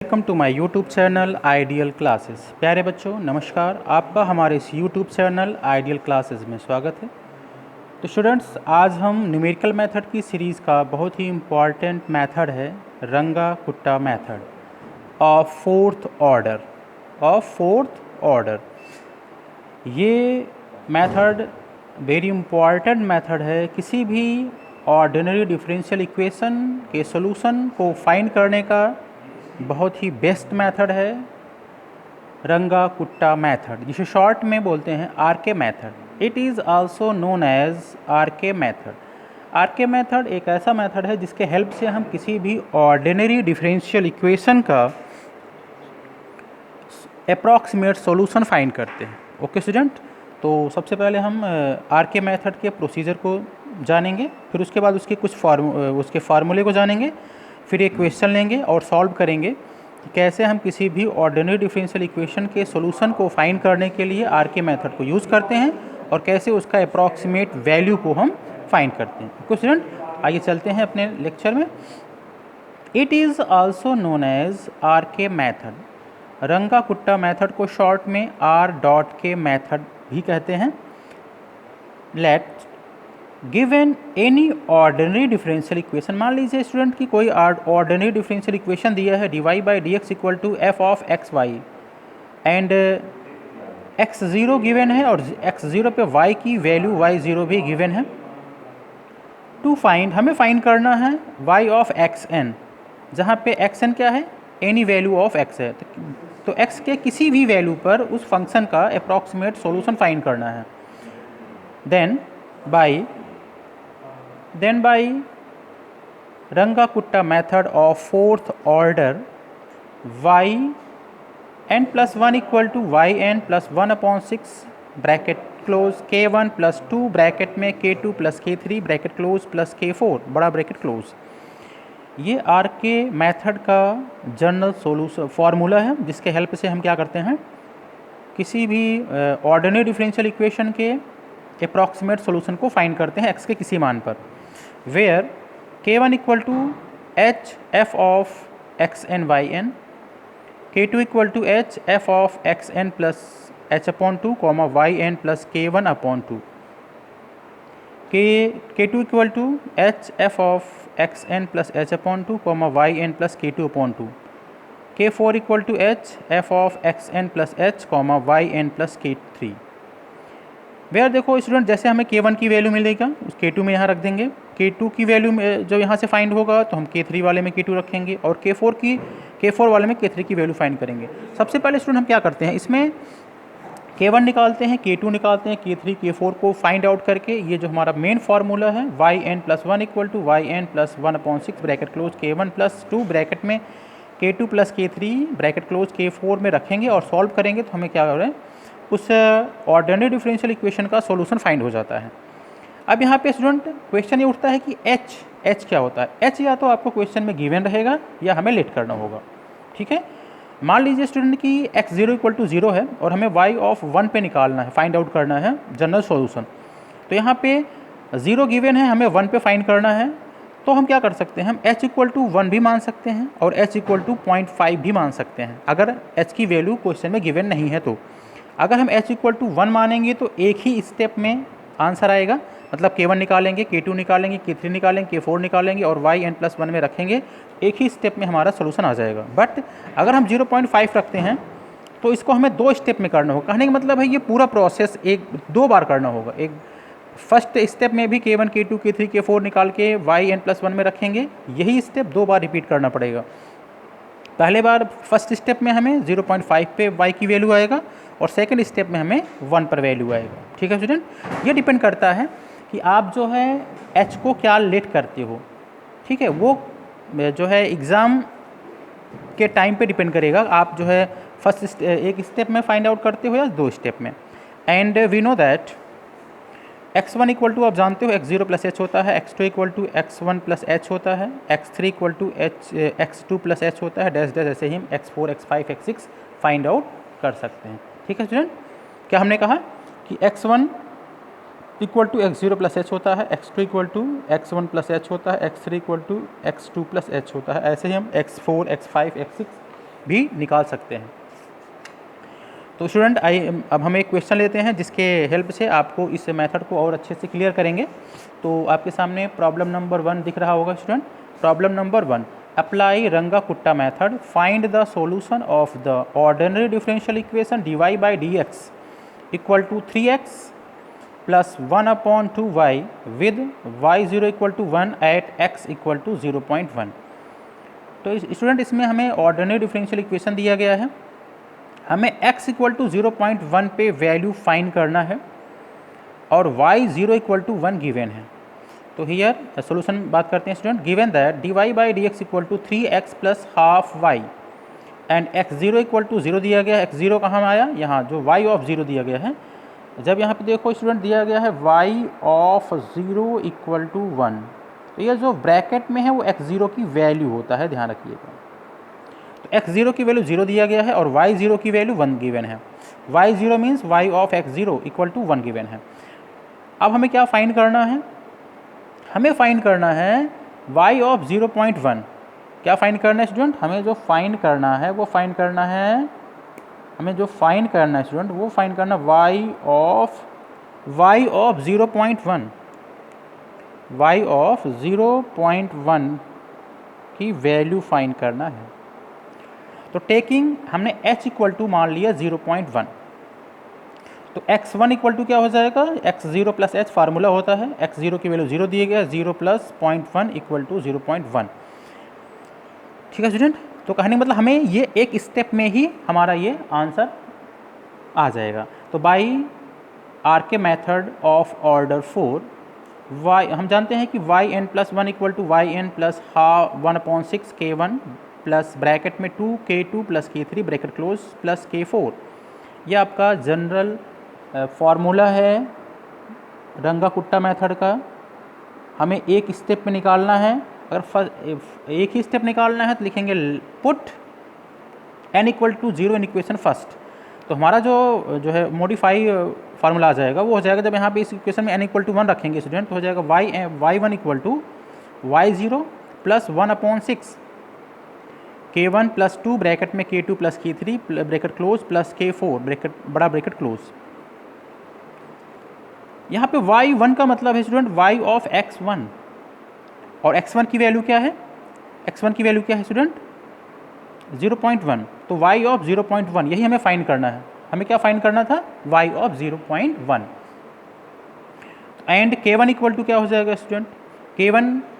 Welcome to my YouTube channel ideal classes. प्यारे बच्चों नमस्कार, आपका हमारे इस यूट्यूब चैनल आइडियल क्लासेस में स्वागत है। तो स्टूडेंट्स, आज हम न्यूमेरिकल मेथड की सीरीज़ का बहुत ही इम्पॉर्टेंट मेथड है रंगा Kutta method of fourth order. ये मेथड वेरी इम्पॉर्टेंट मेथड है किसी भी ऑर्डिनरी डिफरेंशियल इक्वेशन के सॉल्यूशन को फाइंड करने का। बहुत ही बेस्ट मेथड है रंगा कुट्टा मेथड, जिसे शॉर्ट में बोलते हैं RK method. It is also known as RK method. RK method एक ऐसा मेथड है जिसके हेल्प से हम किसी भी ऑर्डिनरी डिफरेंशियल इक्वेशन का अप्रॉक्सीमेट सॉल्यूशन फाइंड करते हैं। ओके स्टूडेंट, तो सबसे पहले हम आरके मेथड के प्रोसीजर को जानेंगे, फिर उसके बाद उसके कुछ उसके फार्मूले को जानेंगे, फिर एक क्वेश्चन लेंगे और सॉल्व करेंगे कि कैसे हम किसी भी ऑर्डिनरी डिफरेंशियल इक्वेशन के सॉल्यूशन को फाइंड करने के लिए आरके मेथड को यूज़ करते हैं और कैसे उसका अप्रॉक्सीमेट वैल्यू को हम फाइंड करते हैं। ओके स्टूडेंट, आइए चलते हैं अपने लेक्चर में। It is also known as RK method. Runge Kutta method को शॉर्ट में आर डॉट के मेथड भी कहते हैं। Let given any ordinary differential equation, मान लीजिए स्टूडेंट की कोई ऑर्डिनरी डिफरेंशियल इक्वेशन दिया है dy by d x equal to f of x y and x0 given है और x0 पे y की वैल्यू y0 भी गिवन है। टू फाइंड, हमें फाइंड करना है y ऑफ xn, जहाँ पे xn क्या है, एनी वैल्यू ऑफ x है। तो x के किसी भी वैल्यू पर उस फंक्शन का अप्रॉक्सीमेट सॉल्यूशन फाइंड करना है। Then by Runge Kutta method of fourth order y n plus 1 equal to y n plus 1/6 bracket close k1 plus 2 bracket में k2 plus k3 bracket close plus k4 बड़ा bracket close. ये R K method का general solution formula है, जिसके help से हम क्या करते हैं, किसी भी ऑर्डिनरी डिफरेंशियल इक्वेशन के अप्रॉक्सीमेट सॉल्यूशन को फाइंड करते हैं x के किसी मान पर। Where k1 equal to h f of x n y n, k2 equal to h f of x n plus h upon two comma y n plus k1 upon two, k2 equal to h f of x n plus h upon two comma y n plus k2 upon two, k4 equal to h f of x n plus h comma y n plus k3। Where देखो student, जैसे हमें k1 की value मिलेगा उस k2 में यहाँ रख देंगे, k2 की वैल्यू जो यहाँ से फाइंड होगा तो हम k3 वाले में k2 रखेंगे और k4 वाले में k3 की वैल्यू फाइंड करेंगे। सबसे पहले स्टूडेंट हम क्या करते हैं, इसमें k1 निकालते हैं, k2 निकालते हैं, k3 k4 को फाइंड आउट करके ये जो हमारा मेन फार्मूला है y n plus 1 equal to y n plus 1/6 bracket close k1 plus 2 bracket में k2 plus k3 bracket close k4 में रखेंगे और सॉल्व करेंगे तो हमें क्या हो रहा है, उस ऑर्डिनरी डिफरेंशियल इक्वेशन का सॉल्यूशन फाइंड हो जाता है। अब यहाँ पे स्टूडेंट क्वेश्चन ये उठता है कि h क्या होता है। h या तो आपको क्वेश्चन में गिवन रहेगा या हमें लेट करना होगा। ठीक है, मान लीजिए स्टूडेंट की x0 इक्वल टू 0 है और हमें y ऑफ 1 पे निकालना है, फाइंड आउट करना है जनरल सॉल्यूशन। तो यहाँ पे 0 गिवन है, हमें 1 पे फाइंड करना है, तो हम क्या कर सकते हैं, हम h इक्वल टू 1 भी मान सकते हैं और h इक्वल टू 0.5 भी मान सकते हैं अगर h की वैल्यू क्वेश्चन में गिवन नहीं है। तो अगर हम h इक्वल टू 1 मानेंगे तो एक ही स्टेप में आंसर आएगा, मतलब k1 निकालेंगे, k2 निकालेंगे, k3 निकालेंगे, k4 निकालेंगे और वाई एन प्लस 1 में रखेंगे, एक ही स्टेप में हमारा सोल्यूशन आ जाएगा। बट अगर हम 0.5 रखते हैं तो इसको हमें 2 स्टेप में करना होगा। कहने का मतलब है ये पूरा प्रोसेस 2 बार करना होगा। एक फर्स्ट स्टेप में भी k1 k2 k3 k4 निकाल के वाई एन प्लस 1 में रखेंगे, यही स्टेप 2 बार रिपीट करना पड़ेगा। पहले बार फर्स्ट स्टेप में हमें 0.5 पे y की वैल्यू आएगा और सेकंड स्टेप में हमें 1 पर वैल्यू आएगा। ठीक है स्टूडेंट, ये डिपेंड करता है कि आप जो है h को क्या लेट करते हो। ठीक है, वो जो है एग्ज़ाम के टाइम पे डिपेंड करेगा, आप जो है फर्स्ट एक स्टेप में फाइंड आउट करते हो या 2 स्टेप में। And we know that x1 equal to, आप जानते हो x0 प्लस h होता है, x2 equal to x1 plus h होता है, x3 equal to x2 plus h होता है, डैश डैश, ऐसे ही हम x4 x5 x6 find out कर सकते हैं। ठीक है स्टूडेंट, क्या हमने कहा कि x1 equal to x0 plus h होता है, x2 equal to x1 plus h होता है, x3 equal to x2 plus h होता है, ऐसे ही हम x4 x5 x6 भी निकाल सकते हैं। तो स्टूडेंट अब हम एक क्वेश्चन लेते हैं जिसके हेल्प से आपको इस मेथड को और अच्छे से क्लियर करेंगे। तो आपके सामने प्रॉब्लम नंबर 1 दिख रहा होगा student. Problem number 1, apply Runge Kutta method, find the solution of the ordinary differential equation dy by dx equal to 3x plus 1/2y with y0 equal to 1 at x equal to 0.1। तो student इसमें हमें ordinary differential equation दिया गया है, हमें x equal to 0.1 पे value find करना है और y0 इक्वल टू 1 गिवन है। तो हियर सोल्यूशन बात करते हैं student. Given that dy by dx equal to 3x plus half y and x0 equal to 0 दिया गया है। x0 कहाँ आया, यहाँ जो y ऑफ 0 दिया गया है। जब यहाँ पे देखो स्टूडेंट दिया गया है y ऑफ 0 इक्वल टू 1, तो ये जो ब्रैकेट में है वो x0 की वैल्यू होता है, ध्यान रखिएगा। तो x0 की वैल्यू 0 दिया गया है और y0 की वैल्यू 1 गिवन है। y0 means y of x0 equal to 1 given है। अब हमें क्या फाइंड करना है, हमें फाइंड करना है y ऑफ 0.1। क्या फाइंड करना है स्टूडेंट, हमें जो फाइंड करना है वो फाइंड करना है, हमें जो फाइंड करना है स्टूडेंट वो फाइंड करना y ऑफ 0.1, y ऑफ 0.1 की वैल्यू फाइंड करना है। तो टेकिंग हमने h इक्वल टू मान लिया 0.1, तो x1 इक्वल टू क्या हो जाएगा, x0 प्लस h फार्मूला होता है। x0 की वैल्यू 0 दिए गया, 0 प्लस 0.1 इक्वल टू 0.1। ठीक है स्टूडेंट, तो कहने का मतलब हमें ये एक स्टेप में ही हमारा ये आंसर आ जाएगा। तो by R K method of order 4 y, हम जानते हैं कि yn plus 1 equal to yn plus 1/6 k1 plus bracket में 2k2 plus k3 bracket close plus k4। ये आपका जनरल फार्मूला है रंगा-कुट्टा मेथड का। हमें एक स्टेप में निकालना है, अगर एक ही स्टेप निकालना है तो लिखेंगे put n equal to 0 in equation first. तो हमारा जो है मॉडिफाई फार्मूला आ जाएगा, वो हो जाएगा जब यहाँ पे इस इक्वेशन में n इक्वल टू 1 रखेंगे स्टूडेंट, तो हो जाएगा y1 equal to y0 plus 1/6 k1 plus 2 bracket में k2 plus k3 bracket close plus k4 bracket बड़ा ब्रैकेट क्लोज। यहाँ पे y1 का मतलब है स्टूडेंट y ऑफ x1, और x1 की वैल्यू क्या है, x1 की वैल्यू क्या है स्टूडेंट 0.1। तो y ऑफ 0.1 यही हमें फाइंड करना है। हमें क्या फाइंड करना था, y of 0.1। And k1 equal to क्या हो जाएगा स्टूडेंट,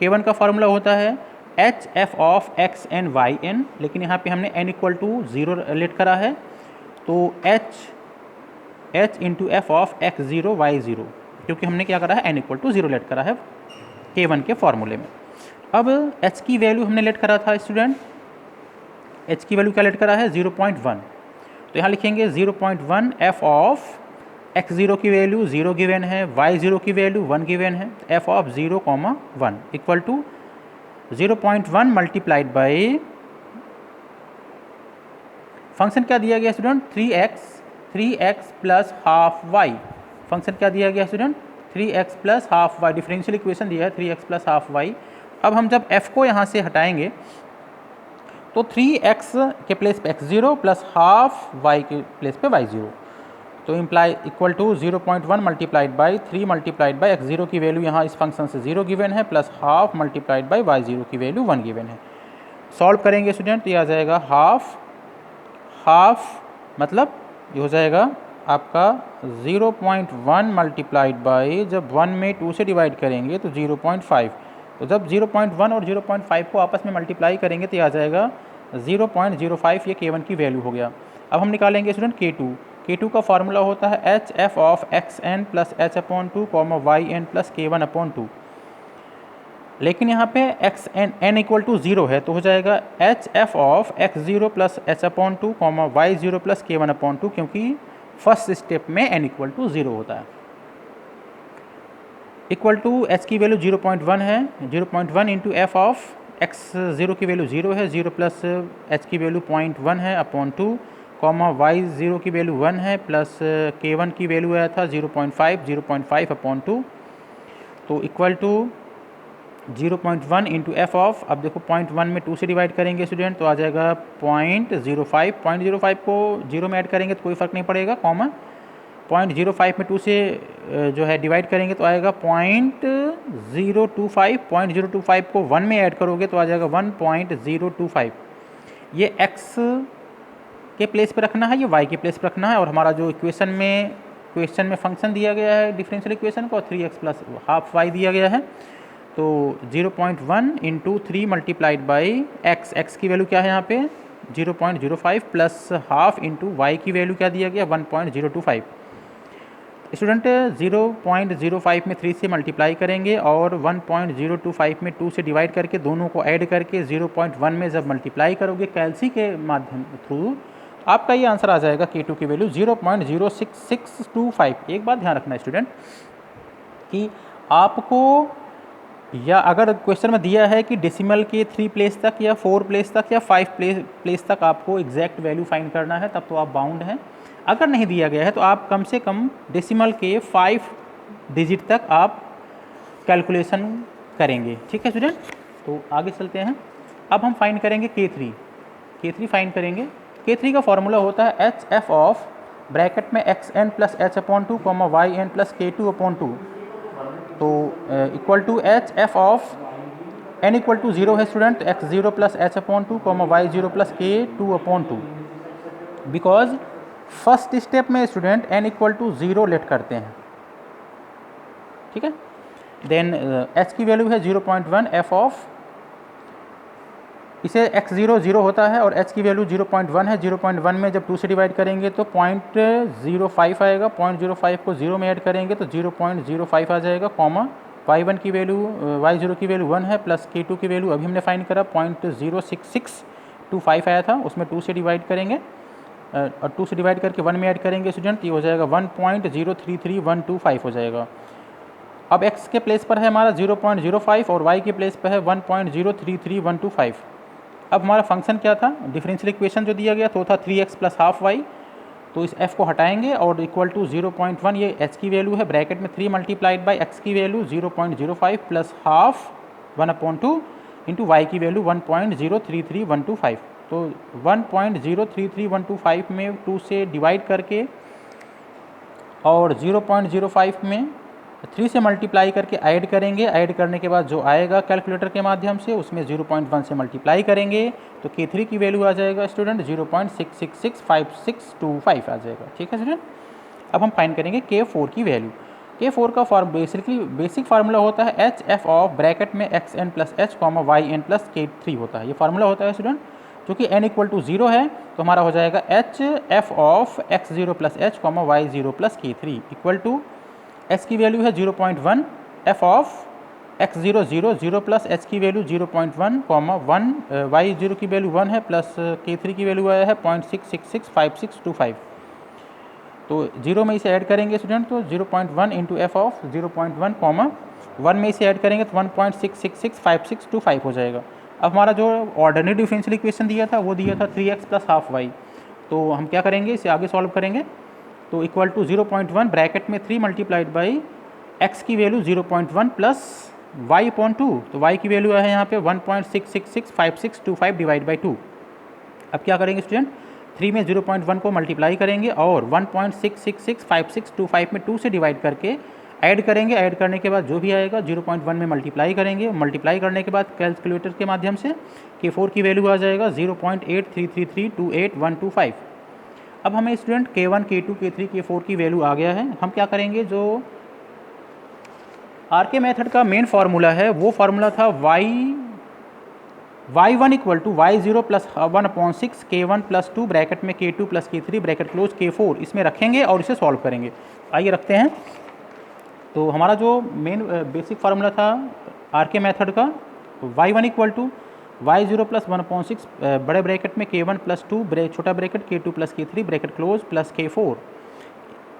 k1 का फॉर्मूला होता है H F of x n y n, लेकिन यहाँ पे हमने n इक्वल टू 0 लेट करा है, तो h into f of x0 y0, क्योंकि हमने क्या करा है n इक्वल टू 0 लेट करा है k1 के फॉर्मूले में। अब h की वैल्यू हमने लेट करा था स्टूडेंट, h की वैल्यू क्या लेट करा है 0.1, तो यहाँ लिखेंगे 0.1 f ऑफ x0 की वैल्यू 0 गिवन है, y0 की वैल्यू 1 गिवन है, f of 0,1 equal to 0.1 multiplied by function क्या दिया गया student 3x plus half y। Function क्या दिया गया student 3x plus half y, differential equation दिया है 3x प्लस हाफ y। अब हम जब f को यहाँ से हटाएंगे तो 3x के प्लेस पे x0 प्लस हाफ y के प्लेस पे y0, तो imply equal to 0.1 multiplied by 3 multiplied by x0 की वैल्यू यहाँ इस फंक्शन से 0 गिवन है, plus half multiplied by y0 की वैल्यू 1 गिवन है। सॉल्व करेंगे स्टूडेंट, ये आ जाएगा हाफ मतलब ये हो जाएगा आपका 0.1 मल्टीप्लाइड बाई, जब 1 में 2 से डिवाइड करेंगे तो 0.5, तो जब 0.1 और 0.5 को आपस में मल्टीप्लाई करेंगे तो ये आ जाएगा 0.05, ये k1 की वैल्यू हो गया। अब हम निकालेंगे स्टूडेंट k2 का फार्मूला होता है H F of x n plus h upon 2 comma y n plus k1 upon 2, लेकिन यहाँ पे एक्स एन इक्वल टू 0 है, तो हो जाएगा h F of x0 plus h upon 2 comma y0 plus k1 upon 2, क्योंकि फर्स्ट स्टेप में n equal to 0 होता है। इक्वल टू h की वैल्यू 0.1 है, 0.1 इंटू एफ ऑफ x0 की वैल्यू 0 है, 0 प्लस h की वैल्यू 0.1 है अपॉन 2 कॉमा y0 की वैल्यू 1 है, प्लस k1 की वैल्यू आया था 0.5 अपॉन 2, तो equal to 0.1 into f of, अब देखो 0.1 में 2 से डिवाइड करेंगे स्टूडेंट तो आ जाएगा 0.05। 0.05 को 0 में ऐड करेंगे तो कोई फ़र्क नहीं पड़ेगा, कॉमा 0.05 में 2 से जो है डिवाइड करेंगे तो आएगा 0.025। 0.025 को 1 में ऐड करोगे तो आ जाएगा 1.025। ये x के प्लेस पे रखना है, ये y के प्लेस पे रखना है। और हमारा जो क्वेश्चन में फंक्शन दिया गया है डिफरेंशियल इक्वेशन को 3x प्लस हाफ y दिया गया है, तो 0.1 इंटू 3 मल्टीप्लाइड बाई x की वैल्यू क्या है यहाँ पे 0.05 प्लस हाफ इंटू y की वैल्यू क्या दिया गया 1.025। स्टूडेंट 0.05 में 3 से मल्टीप्लाई करेंगे और 1.025 में 2 से डिवाइड करके दोनों को ऐड करके 0.1 में जब मल्टीप्लाई करोगे कैलसी के माध्यम थ्रू आपका ये आंसर आ जाएगा K2 की वैल्यू 0.06625। एक बात ध्यान रखना स्टूडेंट कि आपको या अगर क्वेश्चन में दिया है कि डेसिमल के 3 प्लेस तक या 4 प्लेस तक या 5 प्लेस तक आपको एग्जैक्ट वैल्यू फाइंड करना है तब तो आप बाउंड हैं। अगर नहीं दिया गया है तो आप कम से कम डेसिमल के 5 डिजिट तक आप कैलकुलेशन करेंगे। ठीक है स्टूडेंट, तो आगे चलते हैं। अब हम फाइंड करेंगे K3 फाइंड करेंगे। K3 का फॉर्मूला होता है एच एफ ऑफ ब्रैकेट में xn plus h/2 yn plus k2/2 तो equal to H F of n equal to 0 है student, x0 plus h/2 y0 plus k2/2। Because first step में student n equal to 0 let करते हैं। ठीक है, then h की value है 0.1 f of, इसे x0 0 होता है और h की वैल्यू 0.1 है। 0.1 में जब 2 से डिवाइड करेंगे तो 0.05 आएगा। 0.05 को 0 में ऐड करेंगे तो 0.05 आ जाएगा, कॉमा y1 की वैल्यू y0 की वैल्यू 1 है प्लस k2 की वैल्यू अभी हमने फाइंड करा 0.06625 आया था, उसमें 2 से डिवाइड करेंगे और 2 से डिवाइड करके 1 में ऐड करेंगे स्टूडेंट, ये हो जाएगा 1.033125 हो जाएगा। अब x के प्लेस पर है हमारा 0.05 और y के प्लेस पर है 1.033125। अब हमारा फंक्शन क्या था, डिफरेंशियल इक्वेशन जो दिया गया तो था 3x प्लस हाफ वाई, तो इस f को हटाएंगे और इक्वल टू 0.1 ये h की वैल्यू है, ब्रैकेट में 3 मल्टीप्लाइड बाई x की value 0.05 plus half 1/2 into y की वैल्यू 1.0333125। तो 1.0333125 में 2 से डिवाइड करके और 0.05 में 3 से मल्टीप्लाई करके ऐड करेंगे। ऐड करने के बाद जो आएगा कैलकुलेटर के माध्यम से उसमें 0.1 से मल्टीप्लाई करेंगे तो K3 की वैल्यू आ जाएगा स्टूडेंट 0.6665625 आ जाएगा। ठीक है स्टूडेंट, अब हम फाइंड करेंगे K4 की वैल्यू। K4 का बेसिक फार्मूला होता है एच एफ ऑफ ब्रैकेट में xn plus h yn plus K3 होता है। ये फार्मूला होता है स्टूडेंट, क्योंकि n इक्वल टू 0 है तो हमारा हो जाएगा h F of x0 plus h y0 plus K3 equal to h की वैल्यू है 0.1 f of x0 0 plus h की वैल्यू 0.1 1 y0 की वैल्यू 1 है प्लस K3 की वैल्यू आया है 0.6665625। तो 0 में इसे ऐड करेंगे स्टूडेंट तो 0.1 इंटू एफ ऑफ 0.1 1 में इसे ऐड करेंगे तो 1.6665625 हो जाएगा। अब हमारा जो ऑर्डिनरी डिफरेंशियल इक्वेशन दिया था वो दिया था 3x प्लस हाफ वाई, तो हम क्या करेंगे इसे आगे सॉल्व करेंगे तो इक्वल टू 0.1 ब्रैकेट में 3 मल्टीप्लाइड बाई x की वैल्यू 0.1 प्लस y/2, तो y की वैल्यू है यहाँ पे 1.6665625 डिवाइड बाई 2। अब क्या करेंगे स्टूडेंट, 3 में 0.1 को मल्टीप्लाई करेंगे और 1.6665625 में 2 से डिवाइड करके ऐड करेंगे। ऐड करने के बाद जो भी आएगा 0.1 में मल्टीप्लाई करेंगे। मल्टीप्लाई करने के बाद कैलकुलेटर के माध्यम से K4 की वैल्यू आ जाएगा 0.833328125। अब हमें student K1 K2 K3 K4 की वैल्यू आ गया है। हम क्या करेंगे, जो RK मेथड का मेन फार्मूला है वो फार्मूला था y1 equal to y0 plus 1/6 K1 plus 2 bracket में K2 plus K3 bracket close K4 इसमें रखेंगे और इसे सॉल्व करेंगे। आइए रखते हैं। तो हमारा जो मेन बेसिक फार्मूला था RK मेथड का y1 equal to y0 plus 1/6 बड़े ब्रैकेट में K1 प्लस 2 छोटा bracket K2 plus K3 bracket close plus K4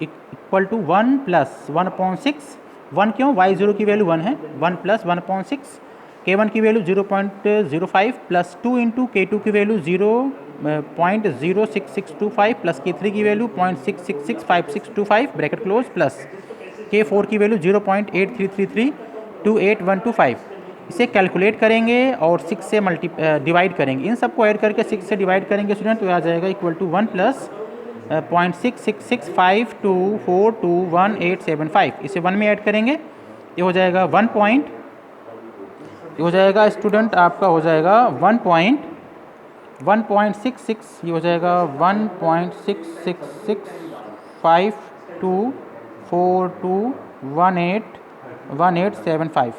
equal to 1 plus 1/6 1 क्यों, y0 की वैल्यू 1 है, 1 प्लस 1/6 K1 की वैल्यू 0.05 प्लस 2 इंटू K2 की वैल्यू 0.06625 प्लस K3 की value 0.6665625 bracket close plus K4 की वैल्यू 0.833328125। इसे कैलकुलेट करेंगे और 6 से डिवाइड करेंगे। इन सबको ऐड करके 6 से डिवाइड करेंगे स्टूडेंट, तो आ जाएगा इक्वल टू 1 प्लस 0.6665242185। इसे 1 में ऐड करेंगे, ये हो जाएगा 1 पॉइंट, ये हो जाएगा स्टूडेंट आपका हो जाएगा 1.66, ये हो जाएगा 1.6665242185।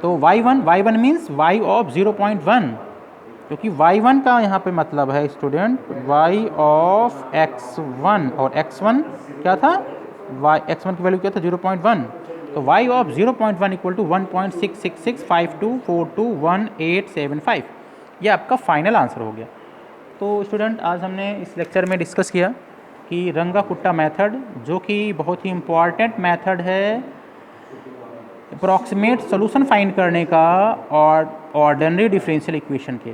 तो y1 मीन्स y ऑफ 0.1, क्योंकि y1 का यहाँ पे मतलब है स्टूडेंट y ऑफ x1, और x1 क्या था, x1 की वैल्यू क्या था 0.1, तो y ऑफ 0.1 इक्वल टू 1.6665242185। ये आपका फाइनल आंसर हो गया। तो स्टूडेंट आज हमने इस लेक्चर में डिस्कस किया कि रंगा कुट्टा मेथड, जो कि बहुत ही इम्पॉर्टेंट मेथड है अप्रॉक्सीमेट सोल्यूशन फाइंड करने का और ऑर्डिनरी डिफरेंशियल इक्वेशन के।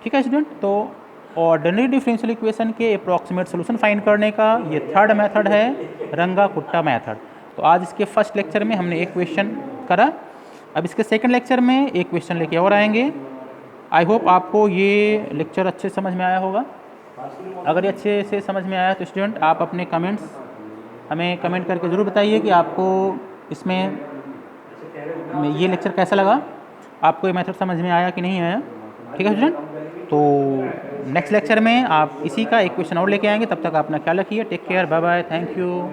ठीक है स्टूडेंट, तो ऑर्डिनरी डिफरेंशियल इक्वेशन के अप्रॉक्सीमेट सोल्यूशन फाइंड करने का ये थर्ड मेथड है रंगा कुट्टा मेथड। तो आज इसके फर्स्ट लेक्चर में हमने एक क्वेश्चन करा, अब इसके सेकंड लेक्चर में एक क्वेश्चन लेके और आएंगे। आई होप आपको ये लेक्चर अच्छे समझ में आया होगा। अगर ये अच्छे से समझ में आया तो स्टूडेंट आप अपने कमेंट्स हमें कमेंट करके ज़रूर बताइए कि आपको इसमें ये लेक्चर कैसा लगा, आपको ये मेथड समझ में आया कि नहीं आया। ठीक है स्टूडेंट, तो नेक्स्ट लेक्चर में आप इसी का एक क्वेश्चन और लेके आएंगे। तब तक अपना ख्याल रखिए, take care, bye bye, thank you.